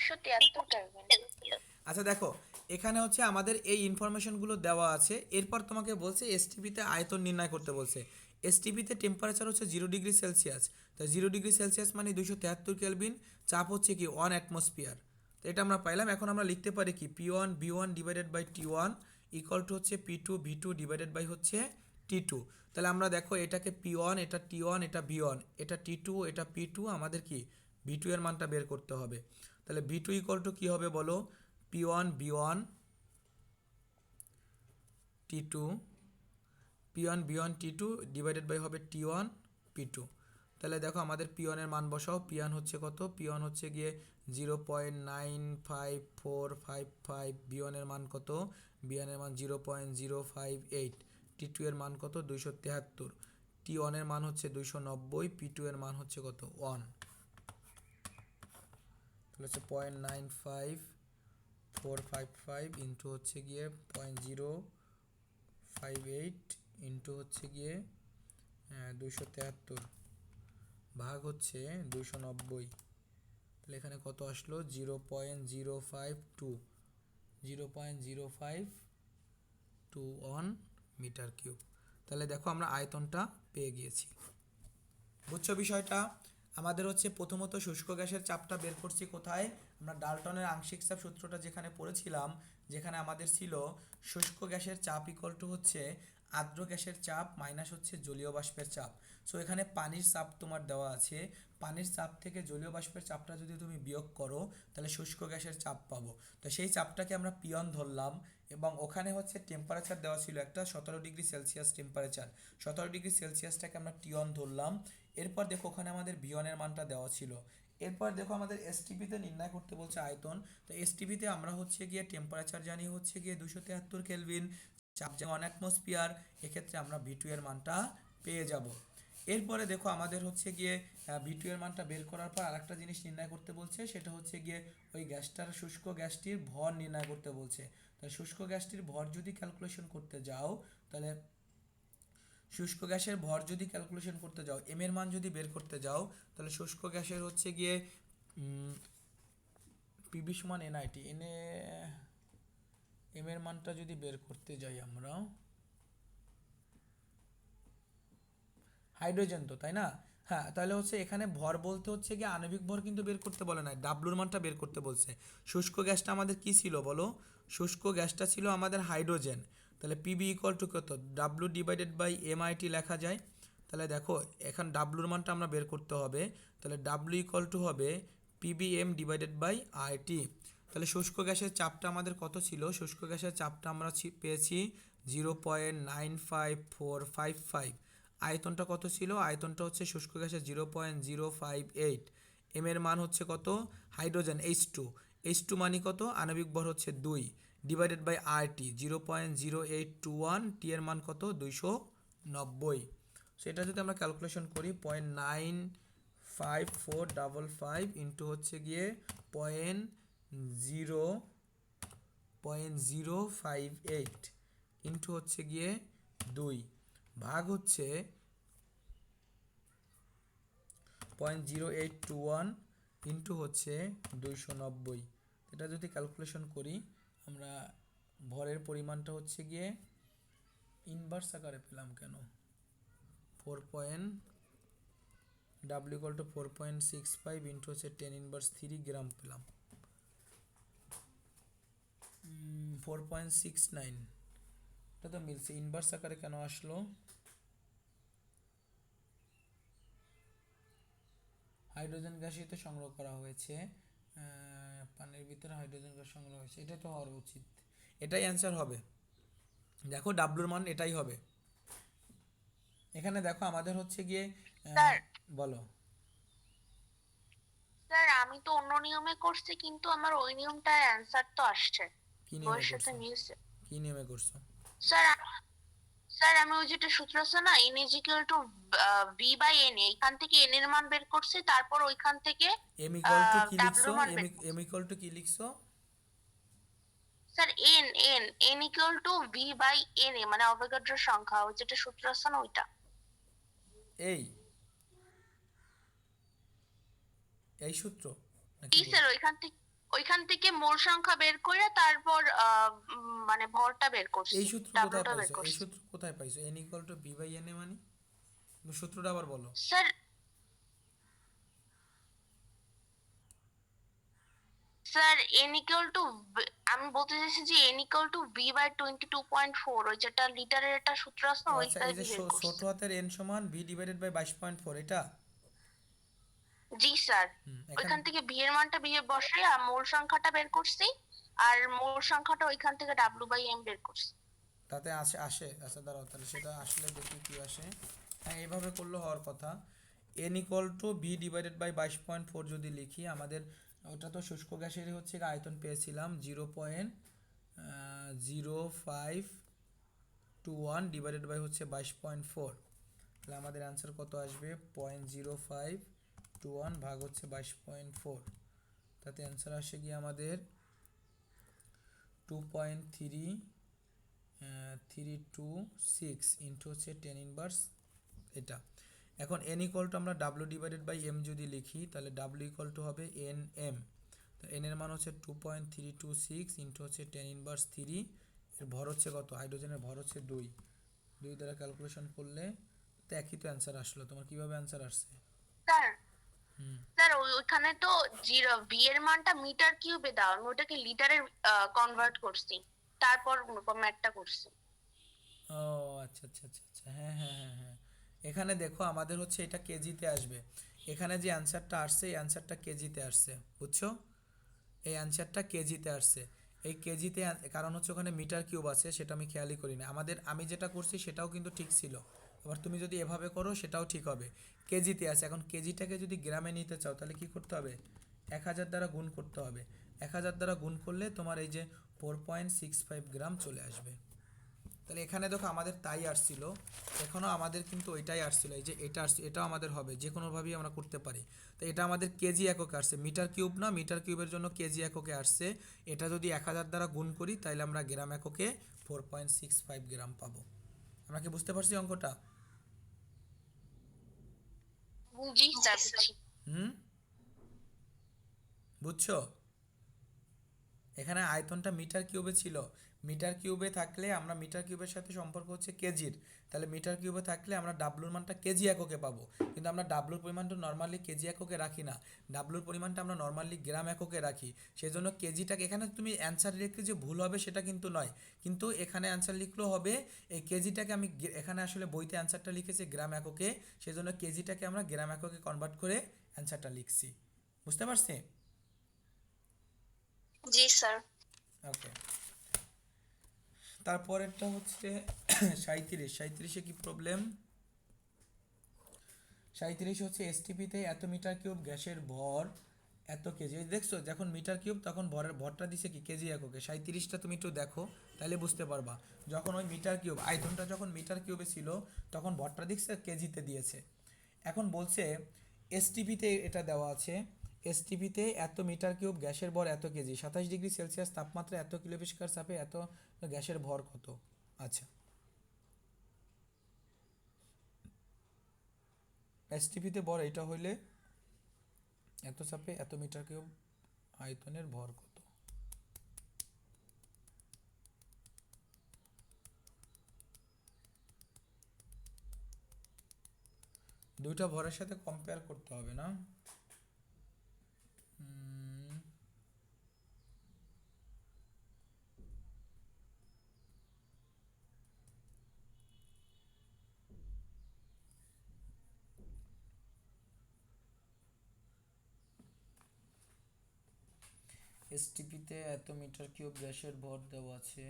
273 kelvin. আচ্ছা দেখো, এখানে হচ্ছে আমাদের এই ইনফরমেশনগুলো দেওয়া আছে। এরপর তোমাকে বলছে এসটিপিতে আয়তন নির্ণয় করতে বলছে। এসটিপিতে টেম্পারেচার হচ্ছে 0 ডিগ্রি সেলসিয়াস, তো 0 ডিগ্রি সেলসিয়াস মানে 273 কেলভিন। চাপ হচ্ছে কি 1 অ্যাটমসফিয়ার। তো এটা আমরা পাইলাম। এখন আমরা লিখতে পারি কি P1 V1 divided by T1 equal to হচ্ছে P2 V2 ডিভাইডেড বাই হচ্ছে T2। তাহলে আমরা দেখো এটাকে P1, এটা T1, এটা V1, এটা T2, এটা P2, আমাদের কি V2 এর মানটা বের করতে হবে। তাহলে V2 ইকুয়াল টু কী হবে বলো? P1 V1 T2, P1 V1 T2 divided by হবে T1 P2। তাহলে দেখো আমাদের P1 এর মান বসাও। P1 হচ্ছে কত? P1 হচ্ছে গিয়ে 0.95455। B1 এর মান কত? B1 এর মান 0.058। T2 এর মান কত? 273। T1 এর মান হচ্ছে 290। P2 এর মান হচ্ছে কত? 1। তাহলে হচ্ছে 0.95455 ইন্টু হচ্ছে গিয়ে 0.058 ইন্টু হচ্ছে গিয়ে 273 ভাগ হচ্ছে 290। তাহলে এখানে কত আসলো? 0.052, 0.0521 মিটার কিউব। তাহলে দেখো আমরা আয়তনটা পেয়ে গিয়েছি। বুঝছো বিষয়টা? আমাদের হচ্ছে প্রথমত শুষ্ক গ্যাসের চাপটা বের করছি কোথায়? আমরা ডাল্টনের আংশিক চাপ সূত্রটা যেখানে পড়েছিলাম, যেখানে আমাদের ছিল শুষ্ক গ্যাসের চাপ ইকুয়াল টু হচ্ছে আর্দ্র গ্যাসের চাপ মাইনাস হচ্ছে জলীয় বাষ্পের চাপ। সো এখানে পানির চাপ তোমার দেওয়া আছে। পানির চাপ থেকে জলীয় বাষ্পের চাপটা যদি তুমি বিয়োগ করো তাহলে শুষ্ক গ্যাসের চাপ পাবো। তো সেই চাপটাকে আমরা পিয়ন ধরলাম এবং ওখানে হচ্ছে টেম্পারেচার দেওয়া ছিল একটা 17 ডিগ্রি সেলসিয়াস টেম্পারেচার। 17 ডিগ্রি সেলসিয়াসটাকে আমরা টিয়ন ধরলাম। এরপর দেখো ওখানে আমাদের বিয়নের মানটা দেওয়া ছিল। এরপর দেখো আমাদের এসটিপিতে নির্ণয় করতে বলছে আয়তন। তো এসটিপিতে আমরা হচ্ছে গিয়ে টেম্পারেচার জানি হচ্ছে গিয়ে 273 কেলভিন, চাপ জানি 1 অ্যাটমসফিয়ার। এক্ষেত্রে আমরা V2 এর মানটা পেয়ে যাব। এরপরে দেখো আমাদের হচ্ছে গিয়ে V2 এর মানটা বের করার পর আরেকটা জিনিস নির্ণয় করতে বলছে, সেটা হচ্ছে গিয়ে ওই গ্যাসটার শুষ্ক গ্যাসটির ভর নির্ণয় করতে বলছে। তাহলে শুষ্ক গ্যাসটির ভর যদি ক্যালকুলেশন করতে যাও, তাহলে শুষ্ক গ্যাসের ভর যদি ক্যালকুলেশন করতে যাও, এম এর মান যদি বের করতে যাও, তাহলে শুষ্ক গ্যাসের হচ্ছে গিয়ে পিবি সমান এনআইটি, এম এর মানটা যদি বের করতে যাই আমরা, হাইড্রোজেন তো, তাই না? হ্যাঁ, তাহলে হচ্ছে এখানে ভর বলতে হচ্ছে গিয়ে আণবিক ভর কিন্তু বের করতে বলে না, ডাব্লুর মানটা বের করতে বলছে। শুষ্ক গ্যাসটা আমাদের কি ছিল বলো? শুষ্ক গ্যাসটা ছিল আমাদের হাইড্রোজেন। তাহলে পিবি ইকুয়াল টু কত? ডাব্লু ডিভাইডেড বাই এমআইটি লেখা যায়। তাহলে দেখো এখন ডাব্লুর মানটা আমরা বের করতে হবে। তাহলে ডাব্লু ইকুয়াল টু হবে পিবিএম ডিভাইডেড বাই আইটি। তাহলে শুষ্ক গ্যাসের চাপটা আমাদের কত ছিল? শুষ্ক গ্যাসের চাপটা আমরা পেয়েছি 0.95455। আয়তনটা কত ছিল? আয়তনটা হচ্ছে শুষ্ক গ্যাসের 0.058। এম এর মান হচ্ছে কত? হাইড্রোজেন H2, H2 মানি কত? আণবিক ভর হচ্ছে 2 ডিভাইডেড বাই আরটি 0.0821। টি এর মান কত? 290। সেটা যদি আমরা ক্যালকুলেশন করি 0.95455 ইন্টু হচ্ছে গিয়ে 0.058 ইন্টু হচ্ছে গিয়ে 2 ভাগ হচ্ছে 0.0821 ইন্টু হচ্ছে 290। এটা যদি ক্যালকুলেশন করি আমরা ভরের পরিমাণটা হচ্ছে গিয়ে ইনভার্স আকারে পেলাম কেন? 4.W=4.65 ইন্টু হচ্ছে 10⁻³ গ্রাম পেলাম। 4.69, এটা তো মিলছে। ইনভার্স আকারে কেন আসলো? হাইড্রোজেন গ্যাসই তো সংগ্রহ করা হয়েছে, পানির ভিতরে হাইড্রোজেন গ্যাস সংগ্রহ হয়েছে, এটাই তো হওয়ার উচিত। এটাই অ্যান্সার হবে। দেখো ডাব্লুর মান এটাই হবে। এখানে দেখো আমাদের হচ্ছে গিয়ে স্যার বলো। স্যার আমি তো অন্য নিয়মে করছি, কিন্তু আমার ওই নিয়মটার অ্যান্সার তো আসছে, কি নিয়মে বইয়ের সাথে করছো? মিলছে। কি নিয়মে করছো? স্যার স্যার আমি ওই যেটা সূত্র আছে না, n is equal to V by n, এইখান থেকে এন এর মান বের করছি, তারপর ওইখান থেকে এম ইকুয়াল টু কি লিখছো? ডাব্লিউর মান এম বের করছি। এম ইকুয়াল টু কি লিখছো? Sir n n n equal to V by n A, মানে অ্যাভোগাড্রোর সংখ্যা, ওই যেটা সূত্র আছে না ওইটা। এই এই সূত্র জি নাকি বল? স্যার, ওইখান থেকে ওইখান থেকে মূল সংখ্যা বের করে তারপর মানে ভরটা বের করছি, এই সূত্র কোথায় ডাব্লুটা বের পাইছো? এই করছি। সূত্র কোথায় পাইছো? n equal to B by n A মানে সূত্রটা আবার বলো। Sir sir n equal to, আমি বলতে চাইছি যে n equal to V by 22.4, ওই যেটা লিটারের একটা সূত্র আছে ও না, আচ্ছা, ওইটা এই যে দিয়ে বের ছোট করছি। হাতের n সমান v ডিভাইডেড বাই 22.4, এটা। জি স্যার, এখানে ওইখান থেকে ভি এর মানটা ভি এ বসে আর মূল সংখ্যাটা বের করছি, আর মূল সংখ্যাটা ওইখান থেকে ডাব্লু বাই এম বের করছি। তাতে আসে আসে আচ্ছা দাঁড়াও, তাহলে সেটা আসলে দেখি কি আসে। হ্যাঁ, এইভাবে করলে হওয়ার কথা। n equal to V divided by 22.4 যদি লিখি, আমাদের ওটা তো শুষ্ক গ্যাসেরই হচ্ছে আয়তন পেয়েছিলাম 0.0521 ডিভাইডেড বাই হচ্ছে 22.4। তাহলে আমাদের অ্যান্সার কত আসবে? 0.0521 ভাগ হচ্ছে 22.4। তাতে অ্যান্সার আসে গিয়ে আমাদের 2.3326 ইন্টু হচ্ছে 10 ইনভার্স এটা। এখন n ইকুয়াল টু আমরা w ডিভাইডেড বাই m যদি লিখি, তাহলে w ইকুয়াল টু হবে এন এম। তো n এর মান হচ্ছে 2.326 ইন্টু হচ্ছে 10 ইনভার্স 3। এর ভর হচ্ছে কত? হাইড্রোজেনের ভর হচ্ছে 2। 2 দ্বারা ক্যালকুলেশন করলে তো একই তো অ্যান্সার আসলো। তোমার কিভাবে অ্যান্সার আসছে? স্যার হুম। স্যার ওইখানে তো জিরো ভি এর মানটা মিটার কিউবে দাও, আমি ওটাকে লিটারে কনভার্ট করছি, তারপর ম্যাথটা করছি। ও আচ্ছা আচ্ছা আচ্ছা আচ্ছা, হ্যাঁ হ্যাঁ হ্যাঁ হ্যাঁ। এখানে দেখো আমাদের হচ্ছে এটা কেজিতে আসবে। এখানে যে অ্যান্সারটা আসছে এই অ্যান্সারটা কেজিতে আসছে, বুঝছো? এই অ্যান্সারটা কেজিতে আসছে। এই কেজিতে কারণ হচ্ছে ওখানে মিটার কিউব আছে, সেটা আমি খেয়ালই করি না। আমি যেটা করছি সেটাও কিন্তু ঠিক ছিল। আবার তুমি যদি এভাবে করো সেটাও ঠিক হবে। কেজিতে আছে। এখন কেজিটাকে যদি গ্রামে নিতে চাও তাহলে কি করতে হবে? 1000 দ্বারা গুণ করতে হবে। 1000 দ্বারা গুণ করলে তোমার এই যে 4.65 গ্রাম চলে আসবে। তাহলে এখানে দেখো আমাদের তাই আসছিল, এখনও আমাদের কিন্তু ওইটাই আসছিল। এই যে এটা আসছে, এটাও আমাদের হবে, যে কোনোভাবেই আমরা করতে পারি। তো এটা আমাদের কেজি এককে আসছে, মিটার কিউব না, মিটার কিউবের জন্য কেজি এককে আসছে। এটা যদি 1000 দ্বারা গুণ করি তাহলে আমরা গ্রাম এককে 4.65 গ্রাম পাবো। আমরা কি বুঝতে পারছি অঙ্কটা? জি স্যার, বুঝছি। হুম, বুঝছো? এখানে আয়তনটা মিটার কিউবে ছিল। মিটার কিউবে থাকলে আমরা মিটার কিউবের সাথে সম্পর্ক হচ্ছে কেজির, তাহলে মিটার কিউবে থাকলে আমরা ডাব্লুর মানটা কেজি এককে পাবো। কিন্তু আমরা ডাব্লুর পরিমাণটা নর্মালি কেজি এককে রাখি না, ডাব্লুর পরিমাণটা আমরা নর্মালি গ্রাম এককে রাখি। সেই জন্য কেজিটাকে এখানে তুমি অ্যান্সার লিখলে যে ভুল হবে সেটা কিন্তু নয়, কিন্তু এখানে অ্যান্সার লিখলেও হবে। এই কেজিটাকে আমি এখানে আসলে বইতে অ্যান্সারটা লিখেছি গ্রাম এককে, সেই জন্য কেজিটাকে আমরা গ্রাম এককে কনভার্ট করে অ্যান্সারটা লিখছি। বুঝতে পারছি? জি স্যার। ওকে। তারপরেরটা হচ্ছে 37। 37-এ কি প্রবলেম? 37 হচ্ছে এসটিপিতে এত মিটার কিউব গ্যাসের ভর এত কেজি। এই দেখছো, যখন মিটার কিউব তখন ভরটা দিছে কি কেজি এককে। 37টা তুমি একটু দেখো তাহলে বুঝতে পারবা। যখন ওই মিটার কিউব আয়তনটা যখন মিটার কিউবে ছিল তখন ভরটা দিচ্ছে কেজিতে দিয়েছে। এখন বলছে এসটিপিতে এটা দেওয়া আছে, এসটিপিতে এত মিটার কিউব গ্যাসের ভর এত কেজি, 27 ডিগ্রি সেলসিয়াস তাপমাত্রা এত কিলোমিটার চাপে এত গ্যাসের ভর কত? আচ্ছা, এসটিপিতে ভর এটা হইলে এত চাপে এত মিটার কিউব আয়তনের ভর কত? দুইটা ভরের সাথে কম্পেয়ার করতে হবে না? এসটিপিতে এত মিটার কিউব গ্যাসের ভর দেওয়া আছে,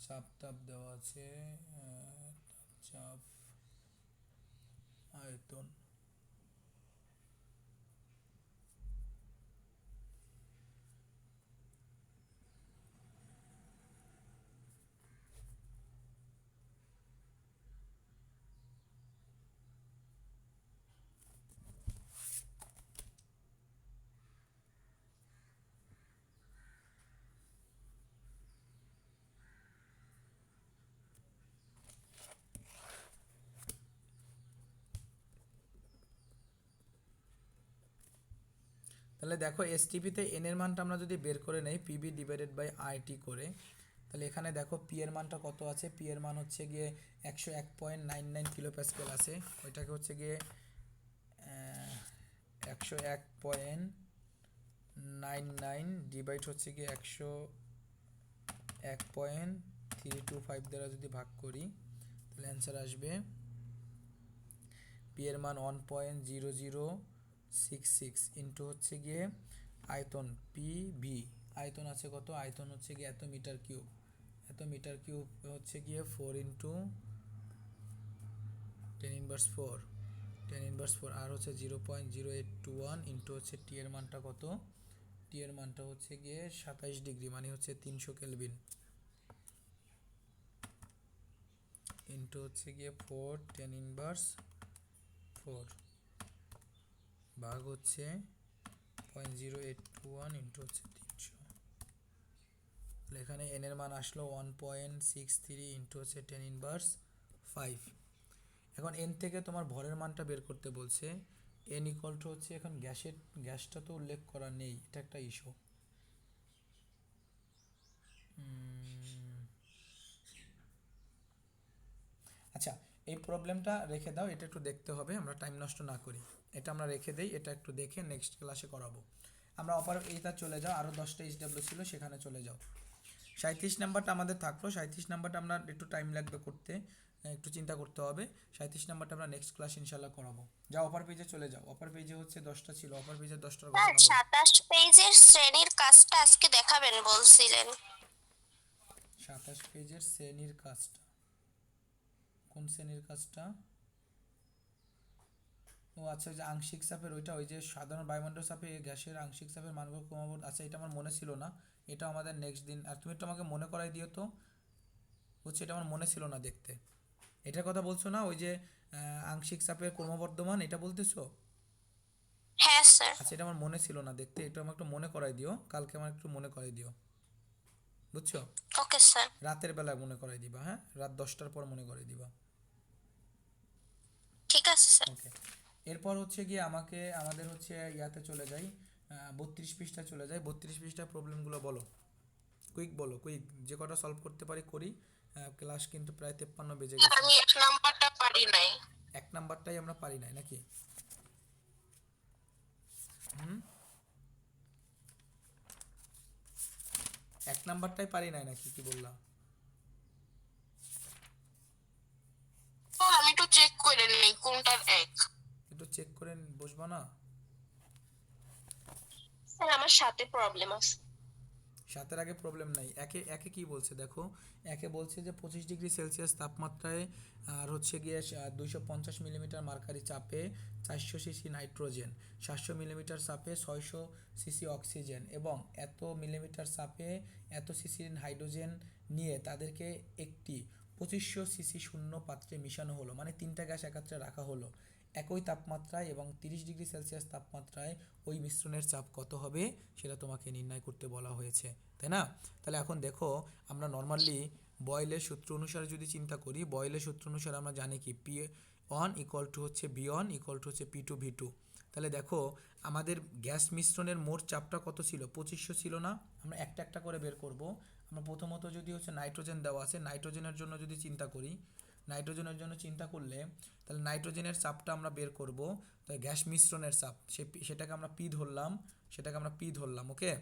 চাপ তাপ দেওয়া আছে, চাপ আয়তন। তাহলে দেখো এসটিপিতে এন এর মানটা আমরা যদি বের করে নেই পিবি ডিভাইডেড বাই আইটি করে, তাহলে এখানে দেখো পি এর মানটা কত আছে, পি এর মান হচ্ছে গিয়ে 101.99 কিলো প্যাসকেল আছে, ওইটাকে হচ্ছে গিয়ে 101.99 ডিভাইড হচ্ছে গিয়ে 101.325 দ্বারা যদি ভাগ করি তাহলে অ্যান্সার আসবে পি এর মান 1.0066 ইন্টু হচ্ছে গিয়ে আয়তন পি ভি, আয়তন আছে কত, আয়তন হচ্ছে গিয়ে এত মিটার কিউব, এত মিটার কিউব হচ্ছে গিয়ে 4 ইন্টু 10^4, 10^4 আর হচ্ছে 0.0821 ইন্টু হচ্ছে টি এর মানটা কত, টি এর মানটা হচ্ছে গিয়ে 27 ডিগ্রি মানে হচ্ছে 300 কেলভিন ইন্টু হচ্ছে গিয়ে 4 10^4 ভাগ হচ্ছে 0.0821 ইন্টু হচ্ছে 300, তাহলে এখানে এন এর মান আসলো 1.63 ইন্টু হচ্ছে 10^5। এখন এন থেকে তোমার ভরের মানটা বের করতে বলছে, এন ইকুয়াল টু হচ্ছে এখন গ্যাসটা তো উল্লেখ করা নেই, এটা একটা ইস্যু। আচ্ছা এই প্রবলেমটা রেখে দাও, এটা একটু দেখতে হবে, আমরা টাইম নষ্ট না করি, এটা আমরা রেখে দেই, এটা একটু দেখে নেক্সট ক্লাসে করাবো। আমরা এইটা চলে যাও, আরও 10টা এইচডাব্লিউ ছিল সেখানে চলে যাও। 37 নাম্বারটা আমাদের থাকলো, 37 নাম্বারটা আমরা একটু টাইম লাগবে করতে, একটু চিন্তা করতে হবে। 37 নাম্বারটা আমরা নেক্সট ক্লাস ইনশাল্লাহ করাবো। যাও অপার পেজে চলে যাও, অপার পেজে হচ্ছে 10টা ছিল, অপার পেজে 10টার স্যার ঘটনা বলো। 27 পেজের শ্রেণীর কাজটা আজকে দেখাবেন বলছিলেন। 27 পেজের শ্রেণীর কাজটা, কোন শ্রেণীর কাজটা? ও আচ্ছা, ওই যে আংশিক চাপের ওইটা, ওই যে সাধারণ বায়ুমণ্ডল চাপে গ্যাসের আংশিক চাপের মানগুলো ক্রমবর্ধমান, আচ্ছা এটা আমার মনে ছিল না, এটা আমাদের নেক্সট দিন, আর তুমি একটু আমাকে মনে করাই দিও তো, হচ্ছে এটা আমার মনে ছিল না দেখতে, এটার কথা বলছো না, ওই যে আংশিক চাপের ক্রমবর্ধমান এটা বলতেছো? হ্যাঁ স্যার। আচ্ছা এটা আমার মনে ছিল না দেখতে, এটা আমার একটু মনে করাই দিও, কালকে আমার একটু মনে করাই দিও, বুঝছো? Okay sir. রাতের বেলায় মনে করাই দিবা, হ্যাঁ রাত 10টার পর মনে করাই দিবা। ঠিক আছে স্যার। ওকে, এরপর হচ্ছে গিয়ে আমাদের হচ্ছে ইয়াতে চলে যাই, 32 পৃষ্ঠা চলে যাই, 32 পৃষ্ঠার প্রবলেমগুলো বলো, কুইক বলো, কুইক, যে কটা সলভ করতে পারি করি, ক্লাস কিন্তু প্রায় 53 বেজে গেছে। আমি 1 নাম্বারটা পারি নাই। 1 নাম্বারটাই আমরা পারি নাই নাকি? হুম, 1 নাম্বারটাই পারি নাই নাকি, কি বললাম? স্যার আমি একটু চেক করে নেই কোনটার এক। একটু চেক করে বসবা না? স্যার আমার সাথে প্রবলেম আছে। 7-এর আগে প্রবলেম নাই, একে একে কি বলছে দেখো, একে বলছে যে 25 ডিগ্রি সেলসিয়াস তাপমাত্রায় আর হচ্ছে গিয়ে 250 মিলিমিটার মার্কারি চাপে 400 সিসি নাইট্রোজেন, 700 মিলিমিটার চাপে 600 সিসি অক্সিজেন এবং এত মিলিমিটার চাপে এত সিসি হাইড্রোজেন নিয়ে তাদেরকে একটি 2500 সিসি শূন্য পাত্রে মিশানো হলো, মানে 3টা গ্যাস একত্রে রাখা হলো একই তাপমাত্রায় এবং 30 ডিগ্রি সেলসিয়াস তাপমাত্রায়, ওই মিশ্রণের চাপ কত হবে সেটা তোমাকে নির্ণয় করতে বলা হয়েছে, তাই না? তাহলে এখন দেখো আমরা নর্মালি বয়েলের সূত্র অনুসারে যদি চিন্তা করি, বয়েলের সূত্র অনুসারে আমরা জানি কি পি ওয়ান ইকুয়াল টু হচ্ছে বি ওয়ান ইকুয়াল টু হচ্ছে পি টু ভি টু। তাহলে দেখো আমাদের গ্যাস মিশ্রণের মোট চাপটা কত ছিল, 2500 ছিল না? আমরা একটা একটা করে বের করব। আমরা প্রথমত যদি হচ্ছে নাইট্রোজেন দেওয়া আছে, নাইট্রোজেনের জন্য যদি চিন্তা করি, নাইট্রোজেনের জন্য চিন্তা করলে তাহলে নাইট্রোজেনের চাপটা আমরা বের করব, তো গ্যাস মিশ্রণের চাপ সেটাকে আমরা পি ধরলাম, সেটাকে আমরা পি ধরলাম, ওকে?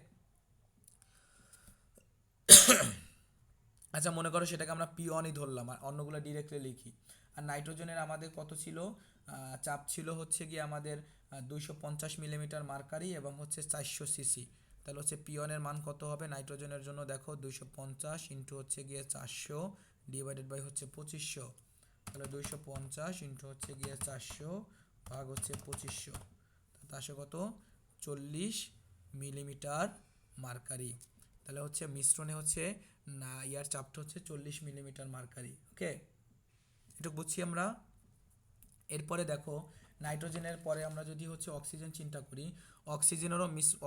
আচ্ছা মনে করো সেটাকে আমরা পি ওয়ানই ধরলাম, আর অন্যগুলো ডিরেক্টলি লিখি। আর নাইট্রোজেনের আমাদের কত ছিল, চাপ ছিল হচ্ছে গিয়ে আমাদের 250 মিলিমিটার মার্কারি এবং হচ্ছে 400 সিসি, তাহলে হচ্ছে পি ওয়ানের মান কত হবে নাইট্রোজেনের জন্য, দেখো 250 ইন্টু হচ্ছে গিয়ে 400 ডিভাইডেড বাই হচ্ছে 2500, তাহলে 250 ইন্টু হচ্ছে গিয়ে 400 ভাগ হচ্ছে 2500, তাতে আসে কত 40 মিলিমিটার মার্কারি। তাহলে হচ্ছে মিশ্রণে হচ্ছে না ইয়ার চাপটা হচ্ছে 40 মিলিমিটার মার্কারি, ওকে? এটুকু বুঝছি আমরা। এরপরে দেখো নাইট্রোজেনের পরে আমরা যদি হচ্ছে অক্সিজেন চিন্তা করি,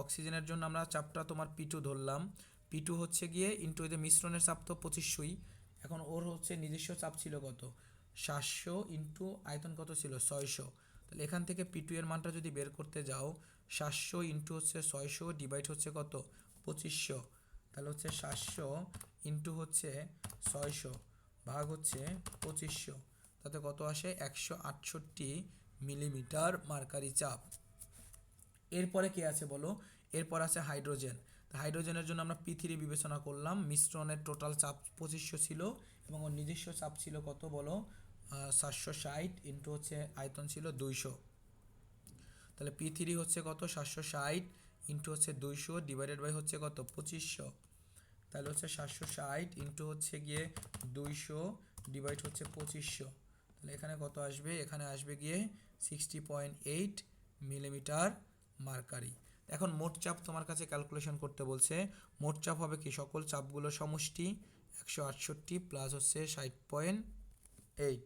অক্সিজেনের জন্য আমরা চাপটা তোমার পি2 ধরলাম, পি2 হচ্ছে গিয়ে ইন্টু এদের মিশ্রণের চাপ তো 2500ই, এখন ওর হচ্ছে নিজস্ব চাপ ছিল কত 700 ইন্টু আয়তন কত ছিল 600, তাহলে এখান থেকে পি টু এর মানটা যদি বের করতে যাও 700 ইন্টু হচ্ছে 600 ডিভাইড হচ্ছে কত 2500, তাহলে হচ্ছে 700 ইন্টু হচ্ছে 600 ভাগ হচ্ছে 2500, তাতে কত আসে 168 মিলিমিটার মার্কারি চাপ। এরপরে কে আছে বলো, এরপর আছে হাইড্রোজেন। হাইড্রোজেনের জন্য আমরা পি3 বিবেচনা করলাম, মিশ্রণের টোটাল চাপ 2500 ছিল এবং ওর নিজস্ব চাপ ছিল কত বলো 760 ইন্টু হচ্ছে আয়তন ছিল 200, তাহলে পি3 হচ্ছে কত 760 ইন্টু হচ্ছে 200 ডিভাইডেড বাই হচ্ছে কত 2500, তাহলে হচ্ছে 760 ইন্টু হচ্ছে গিয়ে 200 ডিভাইড হচ্ছে 2500, তাহলে এখানে কত আসবে, এখানে আসবে গিয়ে 60.8 মিলিমিটার মার্কারি। এখন মোট চাপ তোমার কাছে ক্যালকুলেশন করতে বলছে, মোট চাপ হবে কি সকল চাপগুলো সমষ্টি 168 প্লাস হচ্ছে 60.8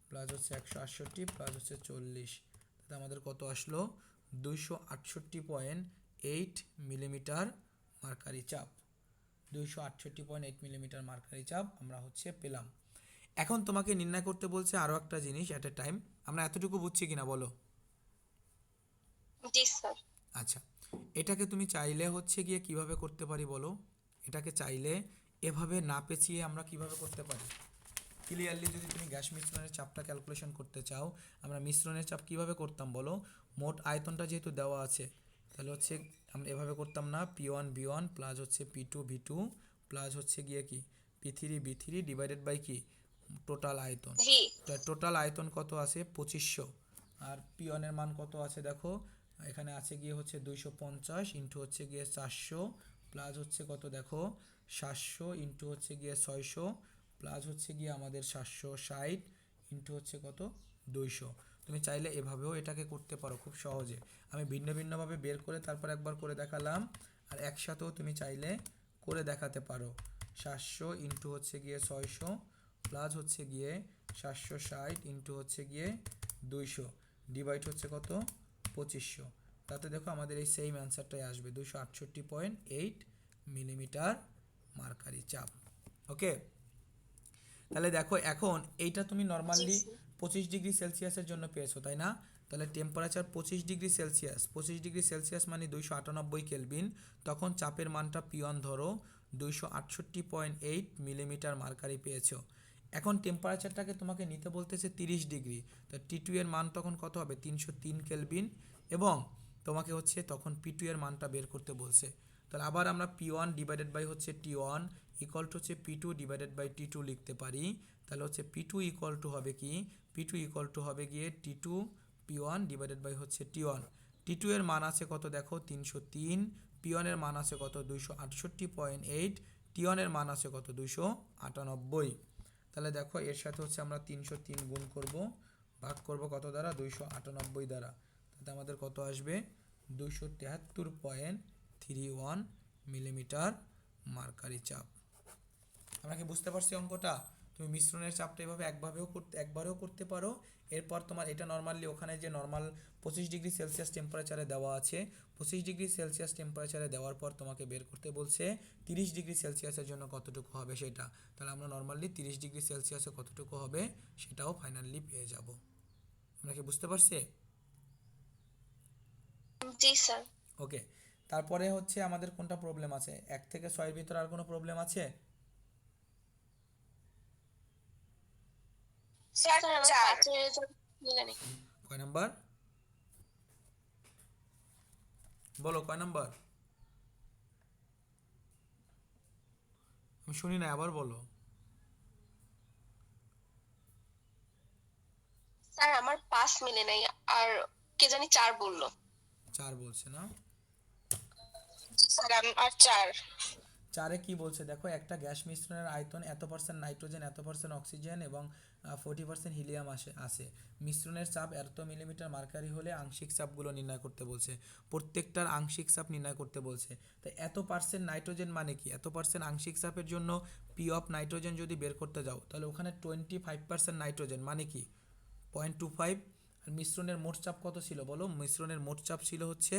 প্লাস হচ্ছে 168 প্লাস হচ্ছে 40, তাহলে আমাদের কত আসলো 268.8 মিলিমিটার মার্কারি চাপ। 268.8 মিলিমিটার মার্কারি চাপ আমরা হচ্ছে পেলাম। এখন তোমাকে নির্ণয় করতে বলছে আরও একটা জিনিস অ্যাট এ টাইম, আমরা এতটুকু বুঝছি কিনা বলো। জি স্যার। আচ্ছা, এটাকে তুমি চাইলে হচ্ছে গিয়ে কিভাবে করতে পারি বলো, এটাকে চাইলে এভাবে না পেঁচিয়ে আমরা কিভাবে করতে পারি। ক্লিয়ারলি যদি তুমি গ্যাস মিশ্রণের চাপটা ক্যালকুলেশন করতে চাও, আমরা মিশ্রণের চাপ কিভাবে করতাম বলো, মোট আয়তনটা যেহেতু দেওয়া আছে তাহলে হচ্ছে আমরা এভাবে করতাম না, P1 V1 প্লাস হচ্ছে P2 V2 প্লাস হচ্ছে গিয়ে কি P3 B3 ডিভাইডেড বাই কি টোটাল আয়তন। জি। টোটাল আয়তন কত আছে 2500, আর P1 এর মান কত আছে দেখো এখানে আছে গিয়ে হচ্ছে 250 ইন্টু হচ্ছে গিয়ে 400 প্লাস হচ্ছে কত দেখো 700 ইন্টু হচ্ছে গিয়ে 600 প্লাস হচ্ছে গিয়ে আমাদের 760 ইন্টু হচ্ছে কত 200। তুমি চাইলে এভাবেও এটাকে করতে পারো খুব সহজে, আমি ভিন্ন ভিন্নভাবে বের করে তারপর একবার করে দেখালাম, আর একসাথেও তুমি চাইলে করে দেখাতে পারো। 700 ইন্টু হচ্ছে গিয়ে 600 প্লাস হচ্ছে গিয়ে 760 ইন্টু হচ্ছে গিয়ে 200 ডিভাইড হচ্ছে কত 2500, তাতে দেখো আমাদের এই সেম অ্যান্সারটাই আসবে 268.8 মিলিমিটার মার্কারি চাপ। ওকে, তাহলে দেখো এখন এইটা তুমি নর্মালি 25 ডিগ্রি সেলসিয়াসের জন্য পেয়েছো তাই না, তাহলে temperature 25 degree Celsius, 25 degree Celsius মানে 298 কেলভিন, তখন চাপের মানটা P1 ধরো 268.8 মিলিমিটার মার্কারি পেয়েছো। এখন টেম্পারেচারটাকে তোমাকে নিতে বলতেছে 30 ডিগ্রি, তো T2 এর মান তখন কত হবে 303 কেলভিন, এবং তোমাকে হচ্ছে তখন P2 এর মানটা বের করতে বলছে। তাহলে আবার আমরা P1 ডিভাইডেড বাই হচ্ছে T1 ইকুয়াল টু হচ্ছে P2 ডিভাইডেড বাই T2 লিখতে পারি, তাহলে হচ্ছে P2 ইকুয়াল টু হবে কি P2 ইকুয়াল টু হবে গিয়ে T2 P1 ডিভাইডেড বাই হচ্ছে T1। T2 এর মান আছে কত দেখো 303, P1 এর মান আছে কত 268.8, T1 এর মান আছে কত 298। তাহলে দেখো এর সাথে হচ্ছে আমরা 303 গুণ করব, ভাগ করব কত দ্বারা 298 দ্বারা, তাতে আমাদের কত আসবে 273.31 মিলিমিটার মার্কারি চাপ। আমরা কি বুঝতে পারছি অঙ্কটা? তুমি মিশ্রণের চাপটা এভাবে একবারেও করতে পারো, এরপর তোমার এটা নর্মালি ওখানে যে নর্মাল 25 ডিগ্রি সেলসিয়াস টেম্পারেচারে দেওয়া আছে, 25 ডিগ্রি সেলসিয়াস টেম্পারেচারে দেওয়ার পর তোমাকে বের করতে বলছে 30 ডিগ্রি সেলসিয়াসের জন্য কতটুকু হবে সেটা, তাহলে আমরা নর্মালি 30 ডিগ্রি সেলসিয়াসে কতটুকু হবে সেটাও ফাইনালি পেয়ে যাব। আমরা কি বুঝতে পারছি? জি স্যার। ওকে, তারপরে হচ্ছে আমাদের কোনটা প্রবলেম আছে, 1 থেকে 6 এর ভিতর আর কোনো প্রবলেম আছে? স্যার 4 মিলেনি। কয় নাম্বার বলো, কয় নাম্বার? আমি শুনি না, আবার বলো। স্যার আমার 5 মিলে নাই, আর কে জানি 4 বললো। 4 বলছে না? স্যার আর 4। 4-এ কি বলছে দেখো, একটা গ্যাস মিশ্রণের আয়তন এত পার্সেন্ট নাইট্রোজেন, এত পার্সেন্ট অক্সিজেন এবং 40% হিলিয়াম আসে। মিশ্রণের চাপ এত মিলিমিটার মার্কারি হলে আংশিক চাপগুলো নির্ণয় করতে বলছে, প্রত্যেকটার আংশিক চাপ নির্ণয় করতে বলছে। তাই এত পার্সেন্ট নাইট্রোজেন মানে কি, এত পার্সেন্ট আংশিক চাপের জন্য পি অফ নাইট্রোজেন যদি বের করতে যাও তাহলে ওখানে 25% নাইট্রোজেন মানে কি 0.25, আর মিশ্রণের মোট চাপ কত ছিল বলো, মিশ্রণের মোট চাপ ছিল হচ্ছে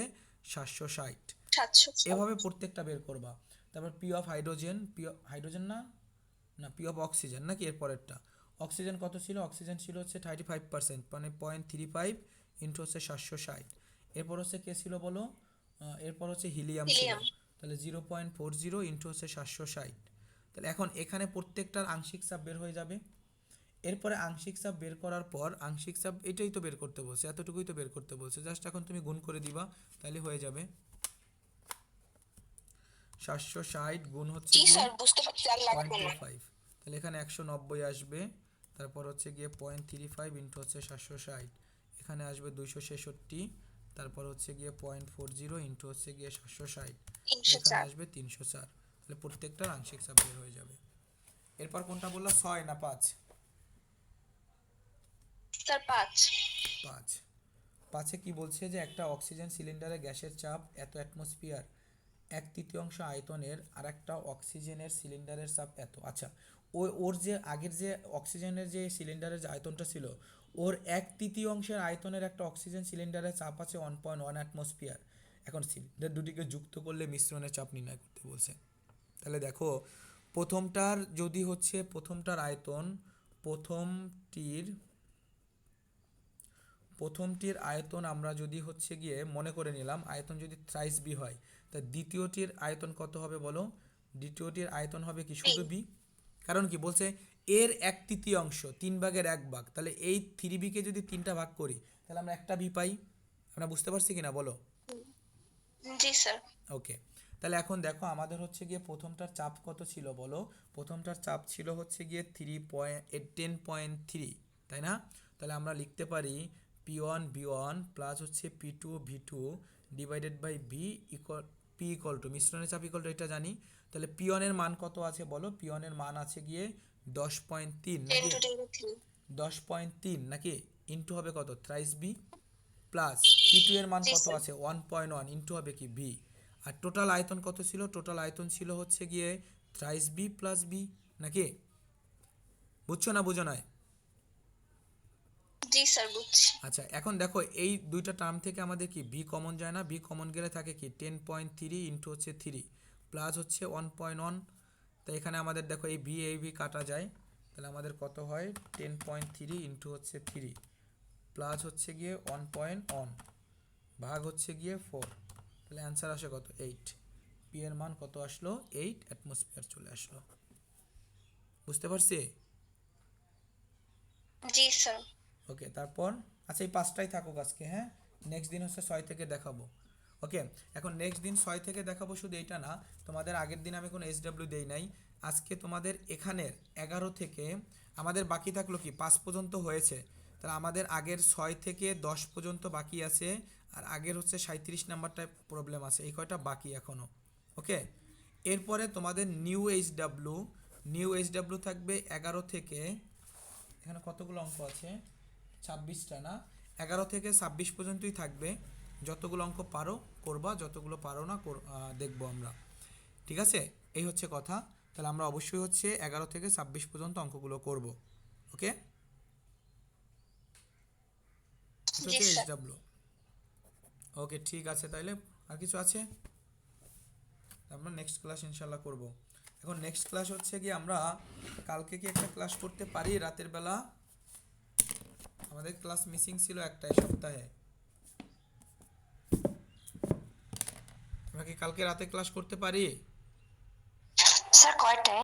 760। 700। এভাবে প্রত্যেকটা বের করবা। তারপর পি অফ হাইড্রোজেন, হাইড্রোজেন না না পি অফ অক্সিজেন নাকি এর পরেরটা, অক্সিজেন কত ছিল, অক্সিজেন ছিল হচ্ছে 35% মানে 0.35 ইন্টু হচ্ছে 760। এরপর হচ্ছে কে ছিল বলো, এরপর হচ্ছে হিলিয়াম ছিল, হিলিয়াম। তাহলে 0.40 ইন্টু হচ্ছে 760। তাহলে এখন এখানে প্রত্যেকটার আংশিক চাপ বের হয়ে যাবে। এরপরে আংশিক চাপ বের করার পর আংশিক চাপ এটাই তো বের করতে বলছে, এতটুকুই তো বের করতে বলছে, জাস্ট এখন তুমি গুণ করে দিবা তাহলে হয়ে যাবে। 760 গুণ হচ্ছে জি গিয়ে স্যার, বুঝতে পারছি, আর লাগবে না। 0.25, তাহলে এখানে 190 আসবে। তারপর হচ্ছে গিয়ে 0.35 ইন্টু হচ্ছে 760, এখানে আসবে 266। তারপর হচ্ছে গিয়ে 0.40 ইন্টু হচ্ছে গিয়ে 760, এখানে 304। আসবে 304। তাহলে প্রত্যেকটার আংশিক চাপ বের হয়ে যাবে। এরপর কোনটা বললা, 6 না 5? স্যার 5। 5। 5-এ কি বলছে যে একটা অক্সিজেন সিলিন্ডারে গ্যাসের চাপ এত অ্যাটমসফিয়ার, 1/3 আয়তনের, আর একটা অক্সিজেনের সিলিন্ডারের চাপ এত। আচ্ছা, ওর যে আগের যে অক্সিজেনের যে সিলিন্ডারের যে আয়তনটা ছিল, ওর 1/3 আয়তনের একটা অক্সিজেন সিলিন্ডারের চাপ আছে 1.1 অ্যাটমসফিয়ার। এখন সিলিন্ডার দুটিকে যুক্ত করলে মিশ্রণের চাপ নির্ণয় করতে বলছে। তাহলে দেখো, প্রথমটার আয়তন, প্রথমটির আয়তন আমরা যদি হচ্ছে গিয়ে মনে করে নিলাম আয়তন যদি থ্রাইস বি হয়, তা দ্বিতীয়টির আয়তন কত হবে বলো? দ্বিতীয়টির আয়তন হবে কি শুধু বি। কারণ কি বলছে, এর 1/3, 3/1 তাহলে এই 3b-কে যদি 3টা ভাগ করি তাহলে আমরা একটা বি পাই। আমরা বুঝতে পারছি কিনা বলো? জি স্যার। ওকে, তাহলে এখন দেখো আমাদের হচ্ছে গিয়ে প্রথমটার চাপ কত ছিল বলো? প্রথমটার চাপ ছিল হচ্ছে গিয়ে 10.3, তাই না? তাহলে আমরা লিখতে পারি P1 প্লাস হচ্ছে P2 divided by B equal P equal to মিশ্রণের চাপ ইকুয়াল টু, এটা জানি। তাহলে P1 এর মান কত আছে বলো? P1 এর মান আছে গিয়ে 10.3 10 নাকি? to the power 3। 10.3 নাকি? ইন্টু হবে কত? Thrice B. প্লাস P2 এর মান জি কত স্যার। আছে? 1.1 ইন্টু হবে কি বি। আর টোটাল আয়তন কত ছিল? টোটাল আয়তন ছিল হচ্ছে গিয়ে থ্রাইস বি প্লাস বি, নাকি? বুঝছো না বুঝো নাই? জি স্যার, বুঝছি। আচ্ছা, এখন দেখো এই দুইটা টার্ম থেকে আমাদের কি বি কমন যায় না? বি কমন গেলে থাকে কি 10.3 ইন্টু হচ্ছে 3 প্লাস হচ্ছে 1.1। তো এখানে আমাদের দেখো এই ভি কাটা যায়, তাহলে আমাদের কত হয়? 10.3 ইন্টু হচ্ছে 3 প্লাস হচ্ছে গিয়ে 1.1 ভাগ হচ্ছে গিয়ে 4, তাহলে অ্যান্সার আসে কত? 8। পি এর মান কত আসলো? 8 অ্যাটমসফিয়ার চলে আসলো। বুঝতে পারছি? জি স্যার। ওকে, তারপর আচ্ছা এই 5টাই থাকুক আজকে, হ্যাঁ? নেক্সট দিন হচ্ছে 6 থেকে দেখাবো। ওকে, এখন নেক্সট দিন 6 থেকে দেখাবো। শুধু এইটা না, তোমাদের আগের দিন আমি কোনো SW দেই নাই। আজকে তোমাদের এখানের 11 থেকে আমাদের বাকি থাকলো কি 5 পর্যন্ত হয়েছে, তাহলে আমাদের আগের 6 থেকে 10 পর্যন্ত বাকি আছে, আর আগের হচ্ছে 37 নাম্বারটায় প্রবলেম আছে, এই কয়টা বাকি এখনও। ওকে, এরপরে তোমাদের নিউ এইচডাব্লিউ থাকবে 11 থেকে, এখানে কতগুলো অঙ্ক আছে? 26টা না? 11 থেকে 26 পর্যন্তই থাকবে। যতগুলো অঙ্ক পারো করবা, যতগুলো পারো না দেখবো আমরা। ঠিক আছে, এই হচ্ছে কথা। তাহলে আমরা অবশ্যই হচ্ছে 11 থেকে 26 পর্যন্ত অঙ্কগুলো করব। ওকে, এটা জি হচ্ছে স্যার। এইচডাব্লিউ। ওকে, ঠিক আছে, তাইলে আর কিছু আছে? আমরা নেক্সট ক্লাস ইনশাল্লাহ করব। এখন নেক্সট ক্লাস হচ্ছে কি, আমরা কালকে কি একটা ক্লাস করতে পারি রাতের বেলা? আমাদের ক্লাস মিসিং ছিল একটা এই সপ্তাহে। আমরা কি কালকে রাতে ক্লাস করতে পারি? স্যার কয়টায়?